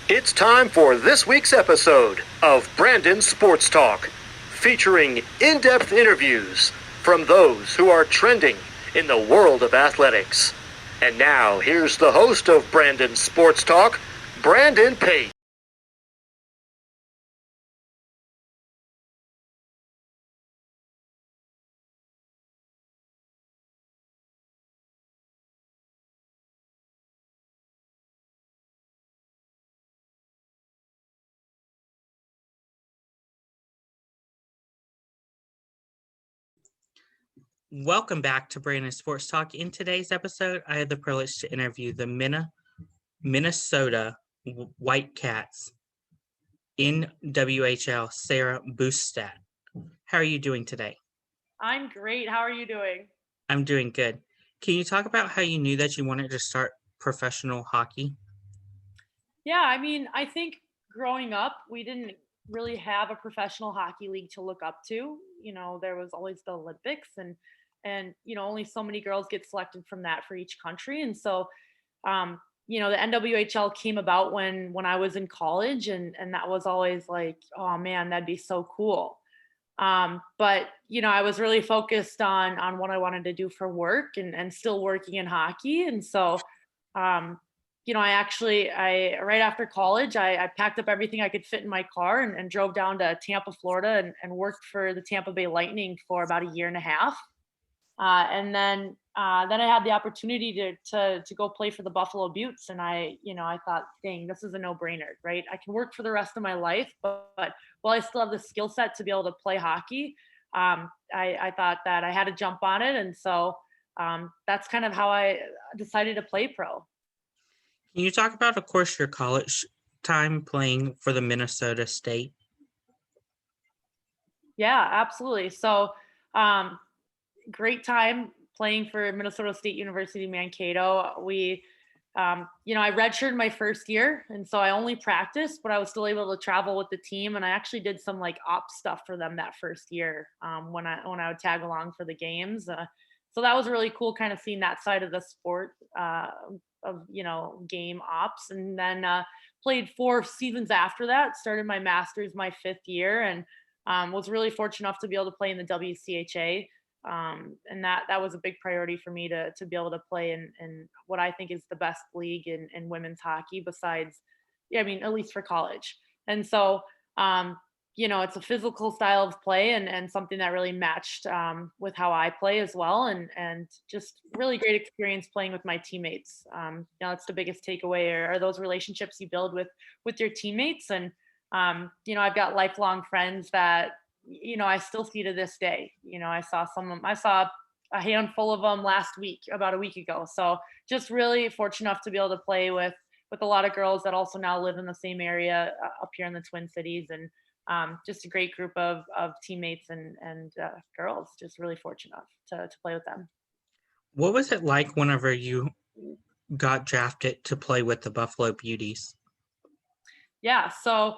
It's time for this week's episode of Brandon Sports Talk, featuring in-depth interviews from those who are trending in the world of athletics. And now, here's the host of Brandon Sports Talk, Brandon Pate. Welcome back to Brandon Sports Talk. In today's episode, I had the privilege to interview the Minnesota Whitecaps NWHL, Sara Bustad. How are you doing today? I'm great. How are you doing? I'm doing good. Can you talk about how you knew that you wanted to start professional hockey? Yeah, I think growing up, we didn't really have a professional hockey league to look up to. There was always the Olympics and only so many girls get selected from that for each country. And so the NWHL came about when I was in college and that was always like, oh man, that'd be so cool. But I was really focused on what I wanted to do for work and still working in hockey. And so um, I right after college, I packed up everything I could fit in my car and drove down to Tampa, Florida, and worked for the Tampa Bay Lightning for about a year and a half. And then I had the opportunity to go play for the Buffalo Beauts, and I thought, dang, this is a no brainer, right? I can work for the rest of my life, but while I still have the skill set to be able to play hockey, I thought that I had to jump on it, and so that's kind of how I decided to play pro. Can you talk about, of course, your college time playing for the Minnesota State? Yeah, absolutely. So, great time playing for Minnesota State University Mankato. I redshirted my first year, and so I only practiced, but I was still able to travel with the team, and I actually did some like op stuff for them that first year when I would tag along for the games. So that was really cool, kind of seeing that side of the sport of game ops, and then played 4 seasons after that. Started my master's my 5th year, and was really fortunate enough to be able to play in the WCHA. And that was a big priority for me to be able to play in what I think is the best league in women's hockey besides, yeah, at least for college. And so, it's a physical style of play and something that really matched with how I play as well. And just really great experience playing with my teammates. That's the biggest takeaway are those relationships you build with your teammates. And, I've got lifelong friends that I still see to this day. I saw a handful of them last week, about a week ago. So just really fortunate enough to be able to play with a lot of girls that also now live in the same area up here in the Twin Cities, and just a great group of teammates and girls. Just really fortunate enough to play with them. What was it like whenever you got drafted to play with the Buffalo Beauties? Yeah, so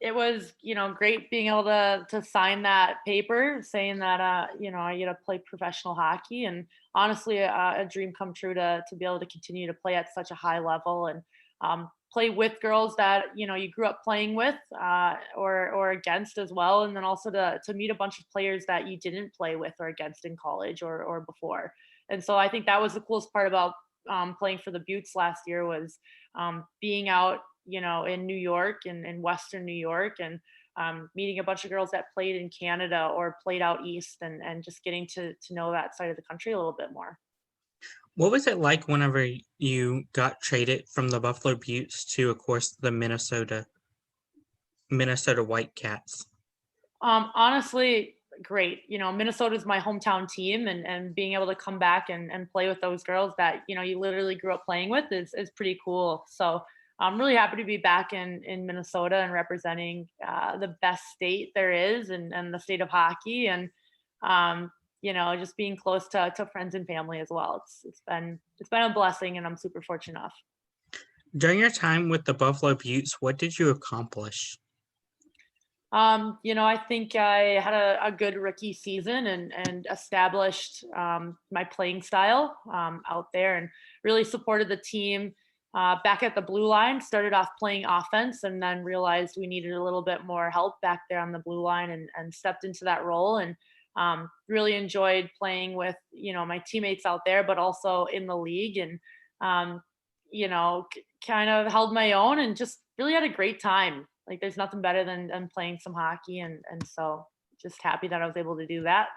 it was great being able to sign that paper saying that I get to play professional hockey, and honestly a dream come true to be able to continue to play at such a high level and play with girls that you grew up playing with or against as well, and then also to meet a bunch of players that you didn't play with or against in college or before. And so I think that was the coolest part about playing for the Beauts last year was being out in New York and in Western New York, and meeting a bunch of girls that played in Canada or played out east, and just getting to know that side of the country a little bit more. What was it like whenever you got traded from the Buffalo Beauts to, of course, the Minnesota Whitecaps? Honestly, great. Minnesota is my hometown team, and being able to come back and play with those girls that you literally grew up playing with is pretty cool. So I'm really happy to be back in Minnesota and representing the best state there is, and the state of hockey, and just being close to friends and family as well. It's been a blessing, and I'm super fortunate enough. During your time with the Buffalo Beauts, what did you accomplish? I think I had a good rookie season and established my playing style out there, and really supported the team back at the blue line, started off playing offense, and then realized we needed a little bit more help back there on the blue line, and stepped into that role, and really enjoyed playing with, my teammates out there, but also in the league, and kind of held my own and just really had a great time. Like, there's nothing better than playing some hockey, and so just happy that I was able to do that.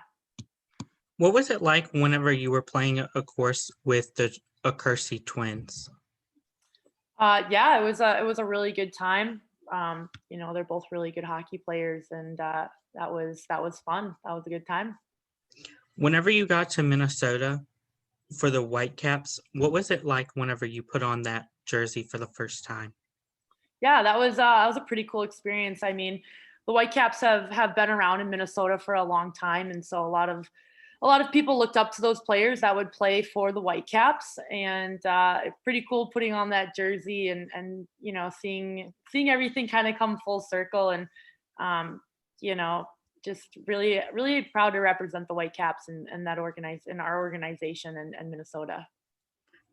What was it like whenever you were playing a course with the Accursey twins? Yeah, it was a really good time. They're both really good hockey players, and that was fun. That was a good time. Whenever you got to Minnesota for the Whitecaps, what was it like whenever you put on that jersey for the first time? Yeah, that was a pretty cool experience. I mean, the Whitecaps have been around in Minnesota for a long time, and so a lot of people looked up to those players that would play for the Whitecaps, and pretty cool putting on that jersey, and seeing everything kind of come full circle, and just really, really proud to represent the Whitecaps and that in our organization and Minnesota.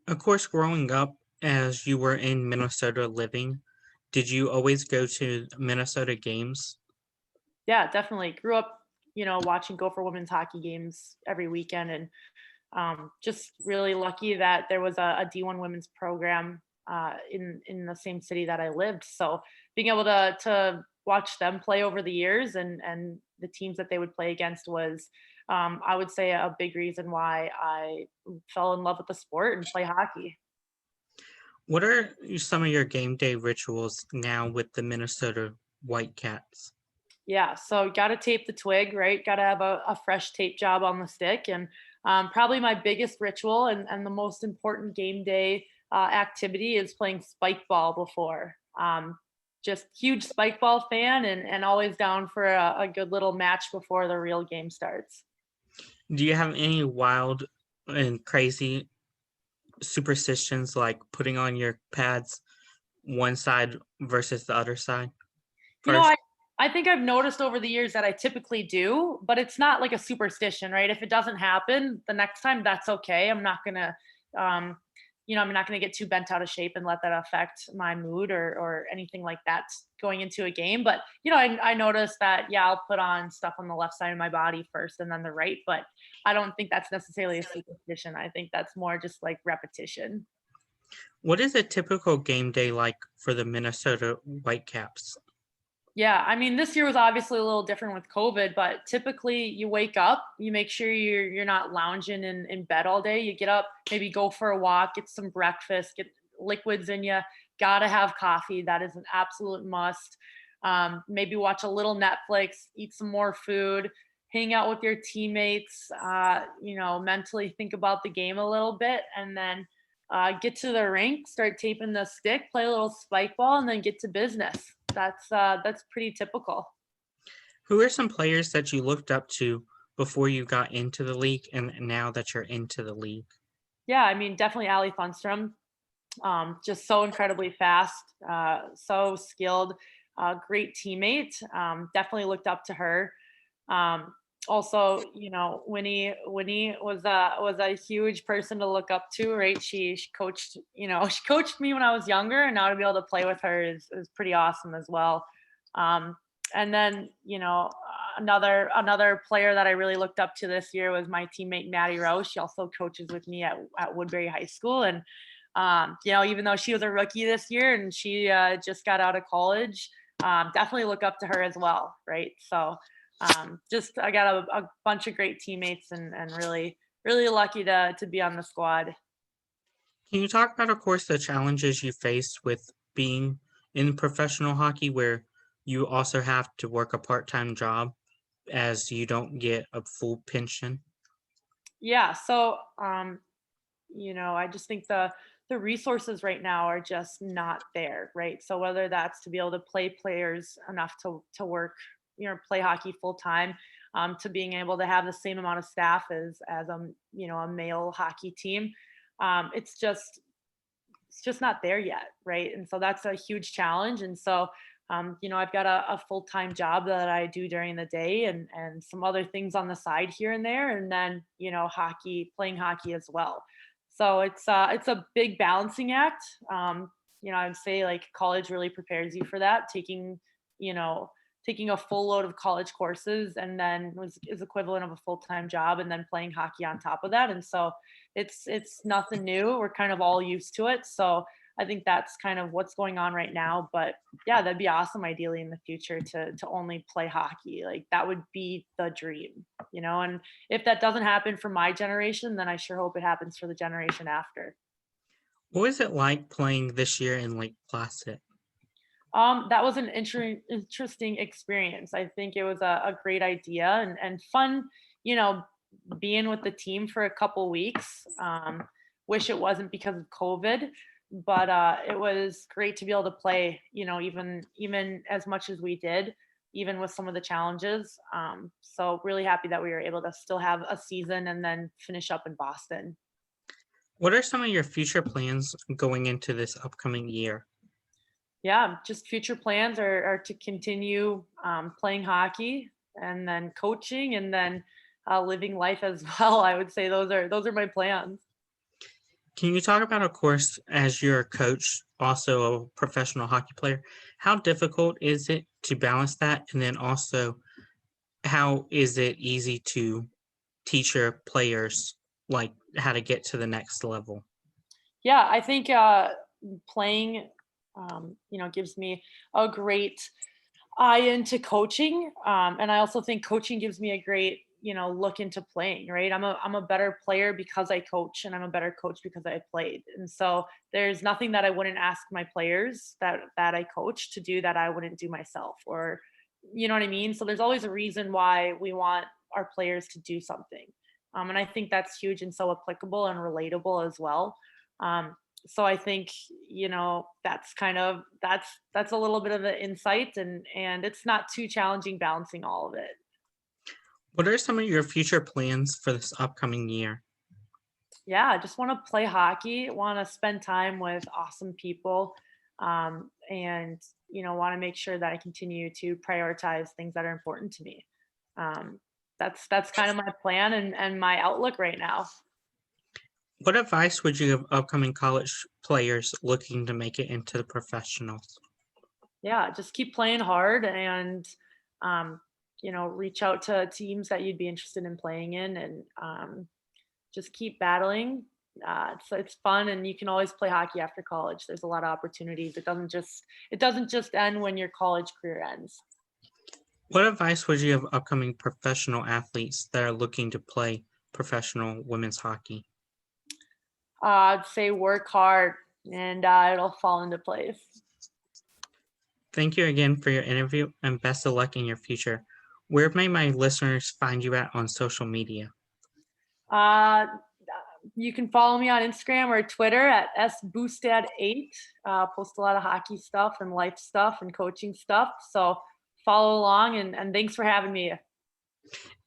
Of course, growing up as you were in Minnesota living, did you always go to Minnesota games? Yeah, definitely. Grew up, watching Gopher women's hockey games every weekend, and just really lucky that there was a D1 women's program in the same city that I lived. So being able to watch them play over the years, and the teams that they would play against was, I would say, a big reason why I fell in love with the sport and play hockey. What are some of your game day rituals now with the Minnesota Whitecaps? Yeah, so got to tape the twig, right? Got to have a fresh tape job on the stick. And probably my biggest ritual and the most important game day activity is playing spike ball before. Just huge spike ball fan, and always down for a good little match before the real game starts. Do you have any wild and crazy superstitions, like putting on your pads one side versus the other side You know, first? I think I've noticed over the years that I typically do, but it's not like a superstition, right? If it doesn't happen the next time, that's okay. I'm not gonna, I'm not gonna get too bent out of shape and let that affect my mood or anything like that going into a game. But I noticed that, yeah, I'll put on stuff on the left side of my body first and then the right, but I don't think that's necessarily a superstition. I think that's more just like repetition. What is a typical game day like for the Minnesota Whitecaps? Yeah, I mean, this year was obviously a little different with COVID, but typically you wake up, you make sure you're not lounging in bed all day. You get up, maybe go for a walk, get some breakfast, get liquids in you. Gotta have coffee. That is an absolute must. Maybe watch a little Netflix, eat some more food, hang out with your teammates. Mentally think about the game a little bit, and then get to the rink, start taping the stick, play a little spike ball, and then get to business. That's pretty typical. Who are some players that you looked up to before you got into the league and now that you're into the league? Yeah, I mean, definitely Ali Funstrom. Just so incredibly fast, so skilled, great teammate. Definitely looked up to her. Also, Winnie was a huge person to look up to, right? She coached, she coached me when I was younger, and now to be able to play with her is pretty awesome as well. And then, another player that I really looked up to this year was my teammate Maddie Rowe. She also coaches with me at Woodbury High School, and even though she was a rookie this year and she just got out of college, definitely look up to her as well, right? So just I got a bunch of great teammates, and really, really lucky to be on the squad. Can you talk about, of course, the challenges you faced with being in professional hockey, where you also have to work a part-time job as you don't get a full pension? Yeah, so I just think the resources right now are just not there, right? So whether that's to be able to play players enough to work, play hockey full time, to being able to have the same amount of staff as a male hockey team, it's just not there yet, right? And so that's a huge challenge. And so I've got a full-time job that I do during the day, and some other things on the side here and there, and then playing hockey as well. So it's a big balancing act. I'd say like college really prepares you for that, taking a full load of college courses and then is equivalent of a full-time job and then playing hockey on top of that. And so it's nothing new. We're kind of all used to it. So I think that's kind of what's going on right now. But yeah, that'd be awesome ideally in the future to only play hockey. Like that would be the dream, and if that doesn't happen for my generation, then I sure hope it happens for the generation after. What was it like playing this year in Lake Placid? That was an interesting experience. I think it was a great idea and fun, being with the team for a couple weeks. Wish it wasn't because of COVID, but it was great to be able to play, even as much as we did, even with some of the challenges. So really happy that we were able to still have a season and then finish up in Boston. What are some of your future plans going into this upcoming year? Yeah, just future plans are to continue playing hockey and then coaching and then living life as well. I would say those are my plans. Can you talk about, of course, as you're a coach, also a professional hockey player, how difficult is it to balance that? And then also, how is it easy to teach your players like how to get to the next level? Yeah, I think playing, gives me a great eye into coaching. And I also think coaching gives me a great, look into playing, right? I'm a better player because I coach and I'm a better coach because I played. And so there's nothing that I wouldn't ask my players that I coach to do that I wouldn't do myself, or, you know what I mean? So there's always a reason why we want our players to do something. And I think that's huge and so applicable and relatable as well. So I think, that's that's a little bit of the insight and it's not too challenging balancing all of it. What are some of your future plans for this upcoming year? Yeah, I just want to play hockey, want to spend time with awesome people, and want to make sure that I continue to prioritize things that are important to me. That's kind of my plan and my outlook right now. What advice would you give upcoming college players looking to make it into the professionals? Yeah, just keep playing hard and reach out to teams that you'd be interested in playing in, and just keep battling. It's fun, and you can always play hockey after college. There's a lot of opportunities. It doesn't just end when your college career ends. What advice would you give upcoming professional athletes that are looking to play professional women's hockey? I'd say work hard, and it'll fall into place. Thank you again for your interview, and best of luck in your future. Where may my listeners find you at on social media? You can follow me on Instagram or Twitter at sbustad8. Post a lot of hockey stuff and life stuff and coaching stuff. So follow along, and thanks for having me.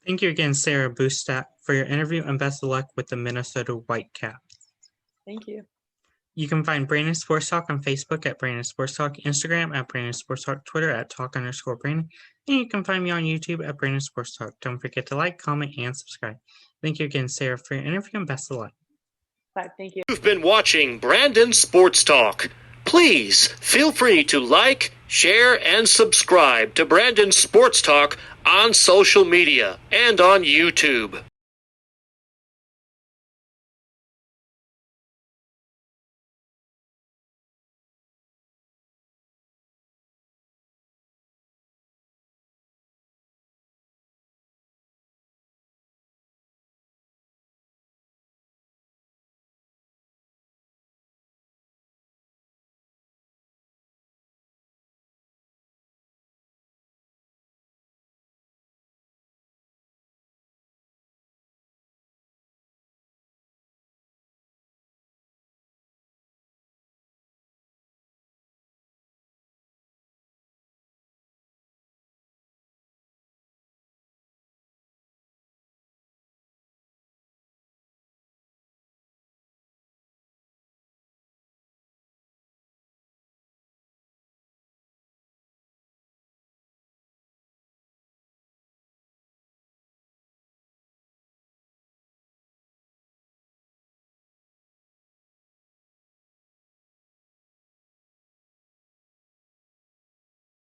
Thank you again, Sara Bustad, for your interview, and best of luck with the Minnesota Whitecaps. Thank you. You can find Brandon Sports Talk on Facebook at Brandon Sports Talk, Instagram at Brandon Sports Talk, Twitter at Talk_Brandon, and you can find me on YouTube at Brandon Sports Talk. Don't forget to like, comment, and subscribe. Thank you again, Sara, for your interview, and best of luck. Bye, thank you. You've been watching Brandon Sports Talk. Please feel free to like, share, and subscribe to Brandon Sports Talk on social media and on YouTube.